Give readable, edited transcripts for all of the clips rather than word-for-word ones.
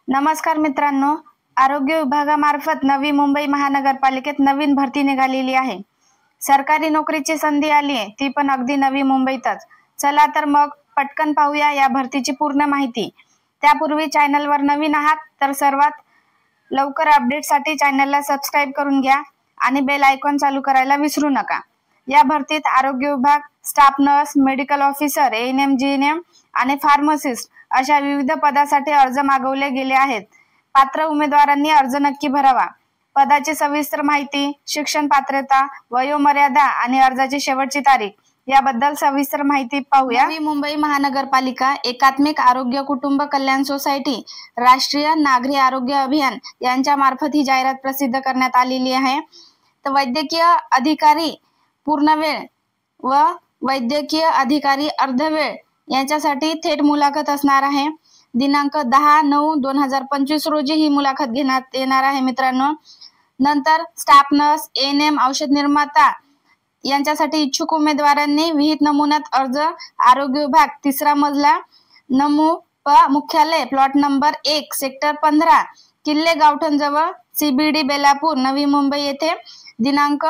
नमस्कार मित्रांनो, आरोग्य विभागामार्फत नवी मुंबई महानगरपालिकेत नवीन भरती निघालेली आहे। सरकारी नोकरीची संधी आली आहे, ती पण अगदी नवी मुंबईतच। चला तर मग पटकन पाहूया या भरतीची पूर्ण माहिती। त्यापूर्वी चॅनलवर नवीन आहात तर सर्वात लवकर अपडेटसाठी चॅनलला सबस्क्राइब करून घ्या आणि बेल आयकॉन चालू करायला विसरू नका। या भरतीत आरोग्य विभाग, staff nurse, medical officer, ANM, GNM आणि फार्मासिस्ट अशा विविध पदासाठी अर्ज मागवले गेले आहेत। पात्र उमेदवारांनी अर्ज नक्की भरावा। पदाची सविस्तर माहिती, शिक्षण पात्रता, वयोमर्यादा आणि अर्जाची शेवटची तारीख याबद्दल सविस्तर माहिती पाहूया। नवी मुंबई महानगरपालिका एकात्मिक आरोग्य कुटुंब कल्याण सोसायटी, राष्ट्रीय नागरी आरोग्य अभियान यांच्या मार्फत ही जाहिरात प्रसिद्ध करण्यात आलेली आहे। तर वैद्यकीय अधिकारी पूर्णवेळ व वैद्यकीय अधिकारी अर्धवेळ यांच्यासाठी थेट मुलाखत असणार आहे। दिनांक 10/9/2025 रोजी ही मुलाखत घेण्यात येणार आहे मित्रांनो। नंतर स्टाफ नर्स, एएनएम, औषध निर्माता यांच्यासाठी इच्छुक उमेदवारांनी विहित नमुन्यात अर्ज आरोग्य विभाग, 3रा मजला, नमुप मुख्यालय, प्लॉट नंबर 1, सेक्टर 15, किल्ले गावठण जवळ, सीबीडी बेलापूर, नवी मुंबई येथे दिनांक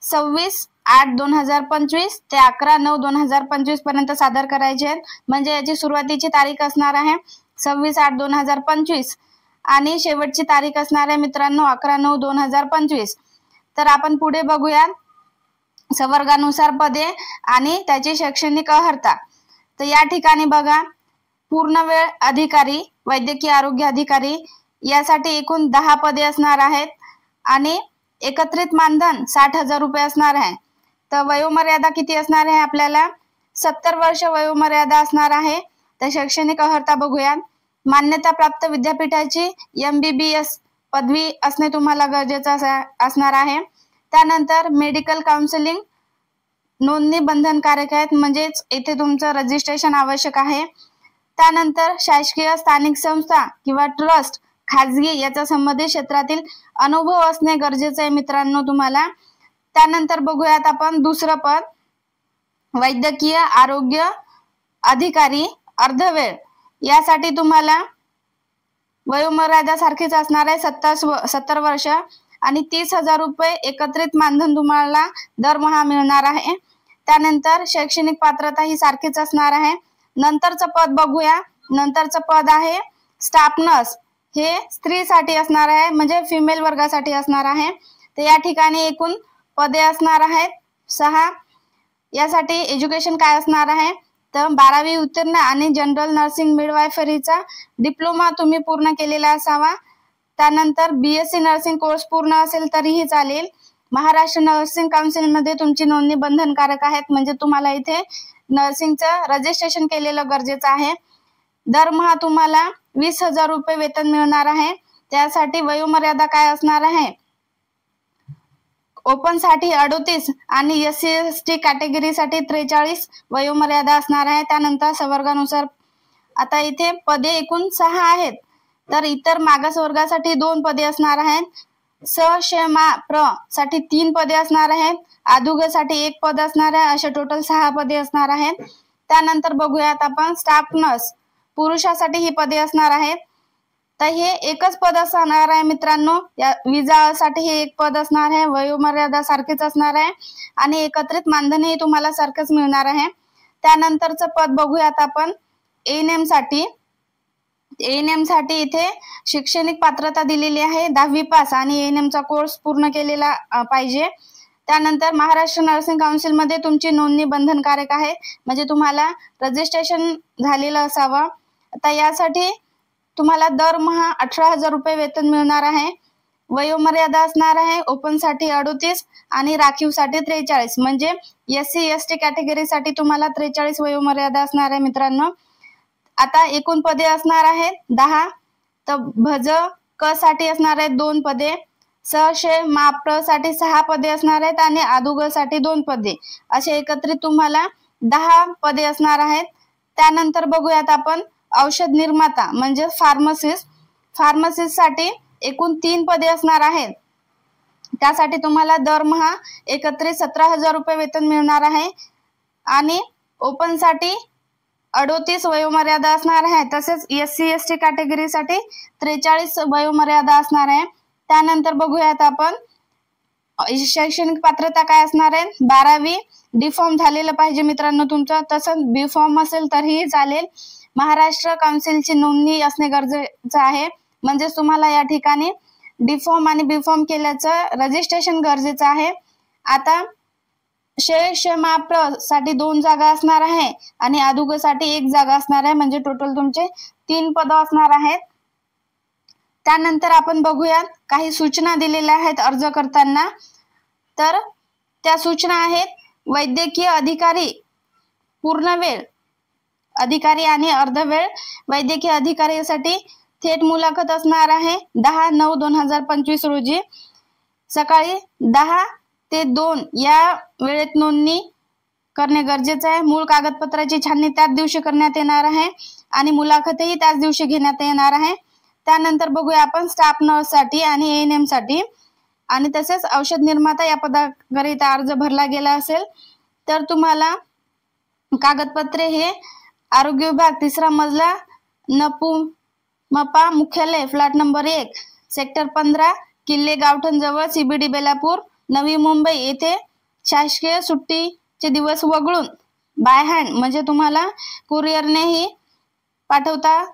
26/8/2025 ते 11/9/2025 पर्यंत सादर करायचे आहेत। म्हणजे याची सुरुवातीची तारीख असणार आहे 26/8/2025 आणि शेवटची तारीख असणार आहे मित्रांनो 11/9/2025। तर आपण पुढे बघूया संवर्गानुसार पदे आणि त्याची शैक्षणिक अर्हता। तर या ठिकाणी बघा, पूर्णवेळ अधिकारी, वैद्यकीय आरोग्य अधिकारी यासाठी एकूण 10 पदे असणार आहेत आणि एकत्रित मानधन 60,000 रुपये असणार आहे। तर वयोमर्यादा किती असणार आहे आपल्याला 70 वर्ष वयोमर्यादा असणार आहे। तर शैक्षणिक अर्हता बघूया। मान्यता प्राप्त विद्यापीठाची MBBS पदवी असणे तुम्हाला गरजेचं असणार आहे। त्यानंतर मेडिकल काउन्सिलिंग नोंदणी बंधनकारक आहे, म्हणजेच येथे तुमचं रजिस्ट्रेशन आवश्यक आहे। त्यानंतर शासकीय स्थानिक संस्था किंवा ट्रस्ट, खाजगी याच्या संबंधित क्षेत्रातील अनुभव असणे गरजेचे आहे मित्रांनो तुम्हाला। त्यानंतर बघूयात आपण दुसरं पद, वैद्यकीय आरोग्य अधिकारी अर्धवेळ यासाठी तुम्हाला वयोमर्यादा सारखीच असणार आहे 70 वर्ष आणि 30,000 रुपये एकत्रित मानधन तुम्हाला दरमहा मिळणार आहे। त्यानंतर शैक्षणिक पात्रता ही सारखीच असणार आहे। नंतरचं पद बघूया। नंतरचं पद आहे स्टाफ नर्स, हे स्त्रीसाठी असणार आहे, म्हणजे फिमेल वर्गासाठी असणार आहे। तर या ठिकाणी एकूण पदे असणार आहेत 6। यासाठी एज्युकेशन काय असणार आहे तर 12वी उत्तीर्ण आणि जनरल नर्सिंग मिडवायफरीचा डिप्लोमा तुम्ही पूर्ण केलेला असावा। त्यानंतर BSc नर्सिंग कोर्स पूर्ण असेल तरीही चालेल। महाराष्ट्र नर्सिंग काउन्सिल मध्ये तुमची नोंदणी बंधनकारक आहे, म्हणजे तुम्हाला इथे नर्सिंगचं रजिस्ट्रेशन केलेलं गरजेचं आहे। दरमहा तुम्हाला 20,000 रुपये वेतन मिळणार आहे। त्यासाठी वयोमर्यादा काय असणार आहे, ओपन साठी 38 आणि SC/ST कॅटेगरीसाठी 43 वयोमर्यादा असणार आहे। त्यानंतर संवर्गानुसार आता इथे पदे एकूण 6 आहेत। तर इतर मागास वर्गासाठी 2 पदे असणार आहेत। प्र साठी 3 पदे असणार आहेत। अधुग साठी 1 पद असणार आहे। असे टोटल 6 पदे असणार आहेत। त्यानंतर बघूयात आपण स्टाफ नर्स, पुरुषासाठी ही पदे असणार आहेत। तर हे एकच पद असणार आहे मित्रांनो। या विजासाठी हे 1 पद असणार आहे। वयोमर्यादा सारखीच असणार आहे आणि एकत्रित मानधनही तुम्हाला सारखंच मिळणार आहे। त्यानंतरचं पद बघूयात आपण एएनएम साठी। एएनएम साठी इथे शैक्षणिक पात्रता दिलेली आहे 10वी पास आणि एएनएम चा कोर्स पूर्ण केलेला पाहिजे। त्यानंतर महाराष्ट्र नर्सिंग काउन्सिल मध्ये तुमची नोंदणी बंधनकारक आहे, म्हणजे तुम्हाला रजिस्ट्रेशन झालेलं असावं। आता यासाठी तुम्हाला दरमहा 18,000 रुपये वेतन मिळणार आहे। वयोमर्यादा असणार आहे ओपन साठी 38 आणि राखीव साठी 43, म्हणजे SC/ST कॅटेगरीसाठी तुम्हाला 43 वयोमर्यादा असणार आहे मित्रांनो। आता एकूण पदे असणार आहेत 10। तर भज क साठी असणार आहेत 2 पदे, प्र साठी 6 पदे असणार आहेत आणि अधुग साठी 2 पदे, असे एकत्रित तुम्हाला 10 पदे असणार आहेत। त्यानंतर बघूयात आपण औषध निर्माता म्हणजे फार्मासिस्ट। फार्मासिस्ट साठी एकूण 3 पदे असणार आहेत। त्यासाठी तुम्हाला दरमहा एकत्रित 17,000 रुपये वेतन मिळणार आहे आणि ओपन साठी 38 वयोमर्यादा असणार आहे। तसेच SC ST कॅटेगरीसाठी 43 वयोमर्यादा असणार आहे। त्यानंतर बघूयात आपण शैक्षणिक पात्रता काय असणार आहे। 12वी डिफॉर्म झालेलं पाहिजे मित्रांनो तुमचं, तसंच बी फॉर्म असेल तरीही चालेल। महाराष्ट्र काउन्सिलची नोंदणी असणे गरजेचं आहे, म्हणजे तुम्हाला या ठिकाणी डिफॉर्म आणि बी फॉर्म केल्याचं रजिस्ट्रेशन गरजेचं आहे। आता शेषमाप्र साठी 2 जागा असणार आहे आणि अधुग साठी 1 जागा असणार आहे, म्हणजे टोटल तुमचे 3 पद असणार आहेत। त्यानंतर आपण बघूया काही सूचना दिलेल्या आहेत अर्ज करताना। तर त्या सूचना आहेत वैद्यकीय अधिकारी पूर्ण वेळ अधिकारी आणि अर्धवेळ वैद्यकीय अधिकाऱ्यासाठी थेट मुलाखत असणार आहे 10/9/2025 रोजी सकाळी 10 ते 2 या वेळेत नोंदणी करणे गरजेचे आहे। मूळ कागदपत्राची छाननी त्याच दिवशी करण्यात येणार आहे आणि मुलाखतही त्याच दिवशी घेण्यात येणार आहे। त्यानंतर बघूया आपण स्टाफ नर्स साठी आणि ANM साठी आणि तसेच औषध निर्माता या पदाकरिता अर्ज भरला गेला असेल तर तुम्हाला कागदपत्रे हे आरोग्य विभाग 3रा मजला मपा मुख्यालय फ्लॅट नंबर 1 सेक्टर 15 किल्ले गावठण जवळ CBD बेलापूर नवी मुंबई येथे शासकीय सुट्टीचे दिवस वगळून बाय हँड म्हणजे तुम्हाला कुरिअरनेही पाठवता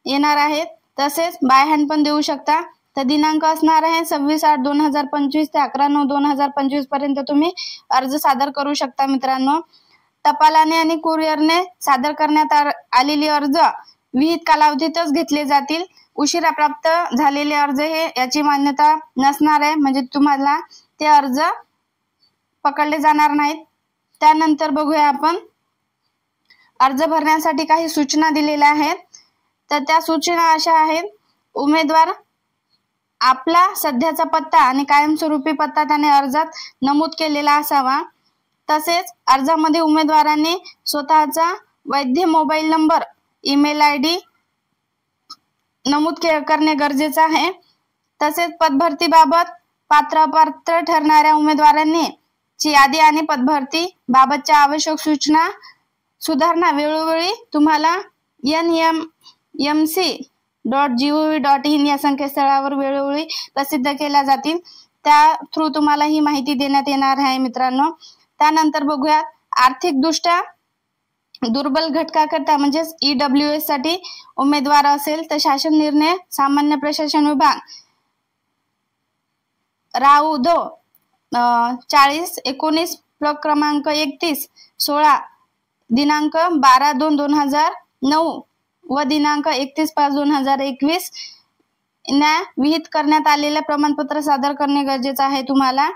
येणार आहेत, तसेच बाय हँड पण देऊ शकता। तर दिनांक असणार आहे 26/8/2025 ते 11/9/2025 पर्यंत तुम्ही अर्ज सादर करू शकता मित्रांनो। टपालाने आणि कुरिअरने सादर करण्यात आलेले अर्ज विहित कालावधीतच घेतले जातील। उशिरा प्राप्त झालेले अर्ज हे याची मान्यता नसणार आहे, म्हणजे तुम्हाला ते अर्ज पकडले जाणार नाहीत। त्यानंतर बघूया आपण अर्ज भरण्यासाठी काही सूचना दिलेल्या आहेत। तर त्या सूचना अशा आहेत, उमेदवार आपला सध्याचा पत्ता आणि कायमस्वरूपी पत्ता त्याने अर्जात नमूद केलेला असावा। तसेच अर्जामध्ये उमेदवाराने स्वतःचा वैध मोबाईल नंबर ईमेल ID नमूद करणे गरजेचे आहे। तसेच पदभरतीबाबत पात्र ठरणाऱ्या उमेदवारांनी ची यादी आणि पदभरती बाबतच्या आवश्यक सूचना सुधारणा वेळोवेळी तुम्हाला NMMC.gov.in या संकेतस्थळावर वेळोवेळी प्रसिद्ध केल्या जातील, त्या थ्रू तुम्हाला ही माहिती देण्यात येणार आहे मित्रांनो। त्यानंतर बघूया आर्थिक दृष्ट्या दुर्बल घटकाकरता म्हणजेच EWS साठी उमेदवार असेल तर शासन निर्णय सामान्य प्रशासन विभाग राउदो 40/19 क्रमांक 31/16 दिनांक 12/2/2009 व दिनांक 31/5/2021 न्या विहित करण्यात आलेले प्रमाणपत्र सादर करणे गरजेचे आहे तुम्हाला।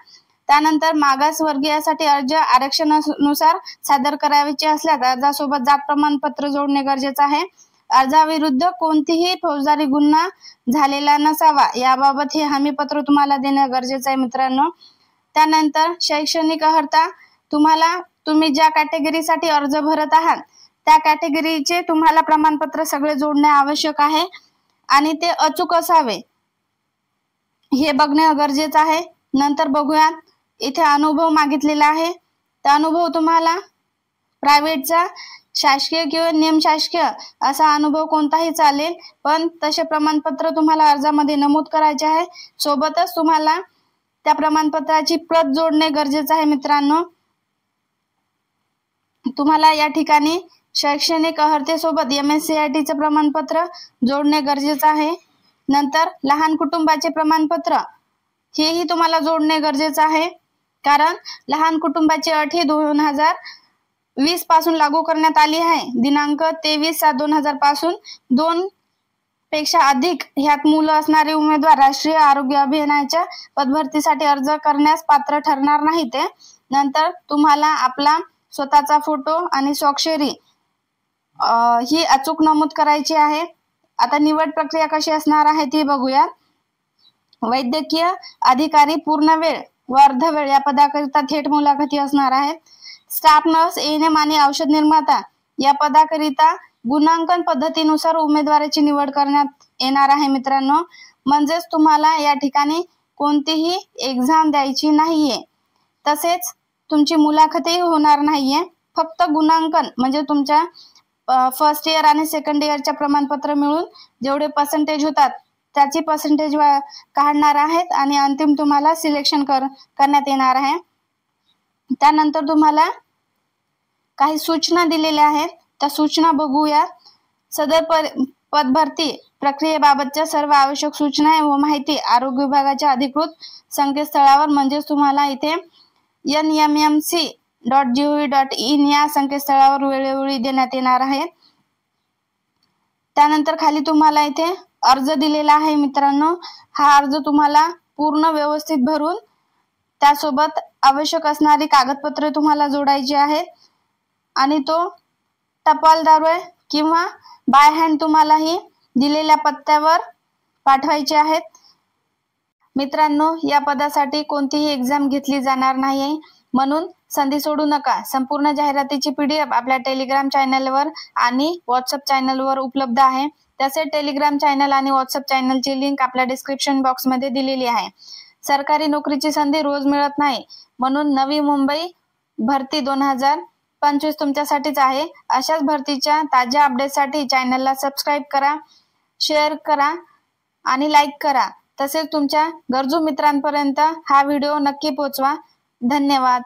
त्यानंतर मागासवर्गीयासाठी अर्ज आरक्षणानुसार सादर करायचे असल्यास अर्जासोबत जात प्रमाणपत्र जोडणे गरजेचे आहे। अर्जाविरुद्ध कोणतीही फौजदारी गुन्हा झालेला नसावा याबाबत हे हमीपत्र तुम्हाला देणे गरजेचे आहे मित्रांनो। त्यानंतर शैक्षणिक अर्हता तुम्ही ज्या कॅटेगरीसाठी अर्ज भरत आहात त्या कॅटेगरीचे तुम्हाला प्रमाणपत्र सगळे जोडणे आवश्यक आहे आणि ते अचूक असावे हे बघणे गरजेचे आहे। नंतर बघूया इथे अनुभव मागितलेला आहे, त्या अनुभव तुम्हाला प्रायव्हेटचा शासकीय किंवा निमशासकीय असा अनुभव कोणताही चालेल, पण तसे प्रमाणपत्र तुम्हाला अर्जामध्ये नमूद करायचे आहे। सोबतच तुम्हाला त्या प्रमाणपत्राची प्रत जोडणे गरजेचे आहे मित्रांनो। तुम्हाला या ठिकाणी शैक्षणिक अर्हतेसोबत MSc चे प्रमाणपत्र जोडणे गरजेचे आहे। नंतर लहान कुटुंबाचे प्रमाणपत्र हेही तुम्हाला जोडणे गरजेचे आहे, कारण लहान कुटुंबाची अट ही 2020 पासून लागू करण्यात आली आहे। दिनांक 23/7/2000 पासून 2 पेक्षा अधिक ह्यात मुलं असणारे उमेदवार राष्ट्रीय आरोग्य अभियानाच्या पदभरतीसाठी अर्ज करण्यास पात्र ठरणार नाहीत। नंतर तुम्हाला आपला स्वतःचा फोटो आणि स्वाक्षरी ही अचूक नमूद करायची आहे। आता निवड प्रक्रिया कशी असणार आहे ती बघूया। वैद्यकीय अधिकारी पूर्ण वेळ व अर्धवेळ या पदाकरिता थेट मुलाखती असणार आहेत। स्टाफ नर्स ANM आणि औषध निर्माता या पदाकरिता गुणांकन पद्धतीनुसार उमेदवाराची निवड करण्यात येणार आहे मित्रांनो। म्हणजेच तुम्हाला या ठिकाणी कोणतीही एक्झाम द्यायची नाहीये, तसेच तुमची मुलाखतही होणार नाहीये। फक्त गुणांकन म्हणजे तुमच्या फर्स्ट इयर आणि सेकंड इयरच्या प्रमाणपत्र मिळून जेवढे पर्सेंटेज होतात त्याची पर्सेंटेज काढणार आहेत आणि अंतिम तुम्हाला सिलेक्शन करण्यात येणार आहे। त्यानंतर तुम्हाला काही सूचना दिलेल्या आहेत, त्या सूचना बघूया। सदर पदभरती प्रक्रियेबाबतच्या सर्व आवश्यक सूचना व माहिती आरोग्य विभागाच्या अधिकृत संकेतस्थळावर म्हणजेच तुम्हाला इथे nmmc.gov.in या संकेतस्थळावर वेळोवेळी देण्यात येणार आहे। त्यानंतर खाली तुम्हाला इथे अर्ज दिलेला आहे मित्रांनो। हा अर्ज तुम्हाला पूर्ण व्यवस्थित भरून त्यासोबत आवश्यक असणारी कागदपत्रे तुम्हाला जोडायची आहेत आणि तो टपालद्वारे किंवा बाय हँड तुम्हालाही दिलेल्या पत्त्यावर पाठवायचे आहेत। मित्रांनो, या पदासाठी कोणतीही एक्झाम घेतली जाणार नाही, म्हणून संधी सोडू नका। संपूर्ण जाहिरातीची PDF आपल्या टेलिग्राम चॅनलवर आणि व्हॉट्सअप चॅनलवर उपलब्ध आहे। तसेच टेलिग्राम चॅनल आणि व्हॉट्सअप चॅनलची लिंक आपल्या डिस्क्रिप्शन बॉक्समध्ये दिलेली आहे। सरकारी नोकरीची संधी रोज मिळत नाही, म्हणून नवी मुंबई भरती 2025 तुमच्यासाठीच आहे। अशाच भरतीच्या ताज्या अपडेटसाठी चॅनलला सबस्क्राईब करा, शेअर करा आणि लाईक करा। तसेच तुमच्या गरजू मित्रांपर्यंत हा व्हिडिओ नक्की पोहोचवा। धन्यवाद।